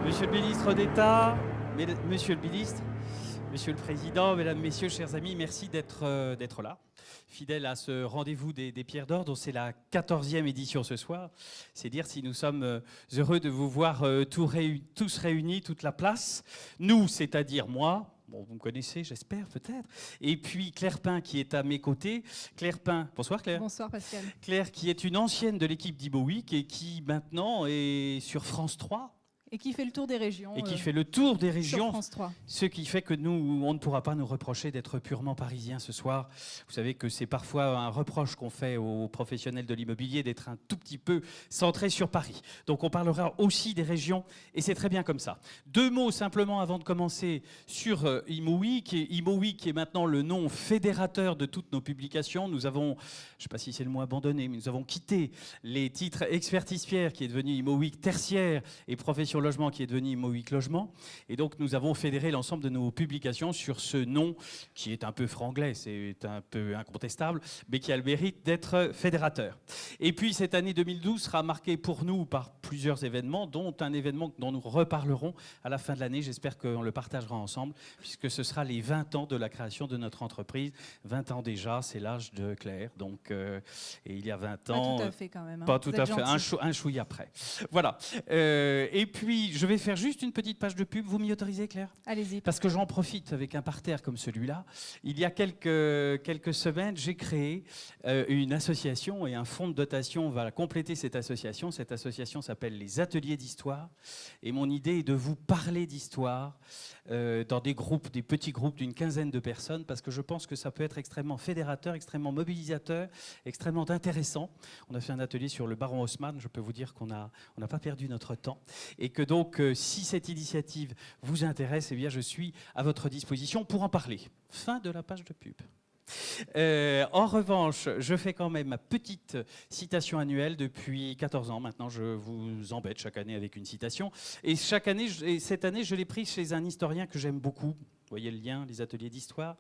Monsieur le ministre d'État, Monsieur le ministre, Monsieur le Président, Mesdames, Messieurs, chers amis, merci d'être là, fidèles à ce rendez-vous des Pierres d'Or, dont c'est la 14e édition ce soir. C'est dire si nous sommes heureux de vous voir tous réunis, toute la place. Nous, c'est-à-dire moi. Bon, vous me connaissez, j'espère, peut-être. Et puis Claire Pin, qui est à mes côtés. Claire Pin, bonsoir Claire. Bonsoir Pascal. Claire, qui est une ancienne de l'équipe d'Imo Week et qui maintenant est sur France 3. Et qui fait le tour des régions. Et qui fait le tour des régions. Sur France 3. Ce qui fait que nous, on ne pourra pas nous reprocher d'être purement parisiens ce soir. Vous savez que c'est parfois un reproche qu'on fait aux professionnels de l'immobilier d'être un tout petit peu centrés sur Paris. Donc on parlera aussi des régions et c'est très bien comme ça. Deux mots simplement avant de commencer sur Imo Week. Imo Week est maintenant le nom fédérateur de toutes nos publications. Nous avons, je ne sais pas si c'est le mot abandonné, mais nous avons quitté les titres Expertise Pierre qui est devenu Imo Week tertiaire et Profession Logement qui est devenu Imo Week Logement. Et donc nous avons fédéré l'ensemble de nos publications sur ce nom qui est un peu franglais, c'est un peu incontestable, mais qui a le mérite d'être fédérateur. Et puis cette année 2012 sera marquée pour nous par plusieurs événements, dont un événement dont nous reparlerons à la fin de l'année. J'espère qu'on le partagera ensemble, puisque ce sera les 20 ans de la création de notre entreprise. 20 ans déjà, c'est l'âge de Claire. Donc, et il y a 20 ans... Pas tout à fait quand même. Hein. Pas tout à fait, un chouïa après. Voilà. Et puis, je vais faire juste une petite page de pub. Vous m'y autorisez, Claire ? Allez-y. Parce que j'en profite avec un parterre comme celui-là. Il y a quelques semaines, j'ai créé une association et un fonds de dotation va compléter cette association. Cette association s'appelle les Ateliers d'Histoire. Et mon idée est de vous parler d'histoire dans des groupes, des petits groupes d'une quinzaine de personnes, parce que je pense que ça peut être extrêmement fédérateur, extrêmement mobilisateur, extrêmement intéressant. On a fait un atelier sur le baron Haussmann. Je peux vous dire qu'on n'a pas perdu notre temps. Et que donc, si cette initiative vous intéresse, eh bien, je suis à votre disposition pour en parler. Fin de la page de pub. En revanche, je fais quand même ma petite citation annuelle depuis 14 ans. Maintenant, je vous embête chaque année avec une citation. Et cette année, je l'ai prise chez un historien que j'aime beaucoup. Vous voyez le lien, les ateliers d'histoire.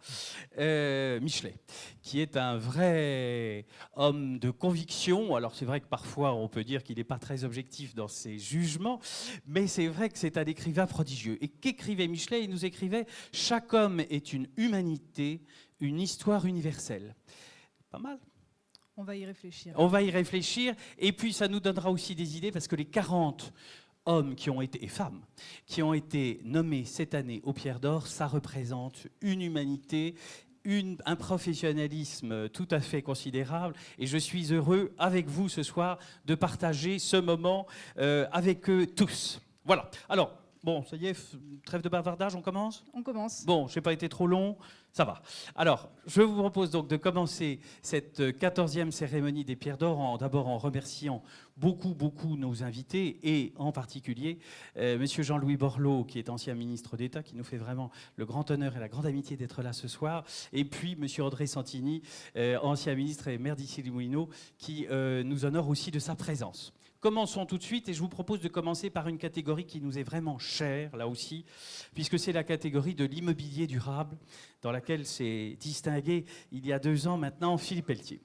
Michelet, qui est un vrai homme de conviction. Alors c'est vrai que parfois on peut dire qu'il n'est pas très objectif dans ses jugements, mais c'est vrai que c'est un écrivain prodigieux. Et qu'écrivait Michelet ? Il nous écrivait « Chaque homme est une humanité, une histoire universelle ». Pas mal. On va y réfléchir. On va y réfléchir. Et puis ça nous donnera aussi des idées, parce que les 40... hommes qui ont été, et femmes qui ont été nommés cette année aux Pierres d'Or, ça représente une humanité, un professionnalisme tout à fait considérable. Et je suis heureux, avec vous ce soir, de partager ce moment avec eux tous. Voilà. Alors, bon, ça y est, trêve de bavardage, on commence ? On commence. Bon, je n'ai pas été trop long, ça va. Alors, je vous propose donc de commencer cette 14e cérémonie des Pierres d'Or d'abord en remerciant beaucoup nos invités et en particulier Monsieur Jean-Louis Borloo, qui est ancien ministre d'État, qui nous fait vraiment le grand honneur et la grande amitié d'être là ce soir, et puis Monsieur André Santini, ancien ministre et maire d'Issy-les-Moulineaux, qui nous honore aussi de sa présence. Commençons tout de suite et je vous propose de commencer par une catégorie qui nous est vraiment chère, là aussi, puisque c'est la catégorie de l'immobilier durable, dans laquelle s'est distingué il y a 2 ans maintenant Philippe Pelletier.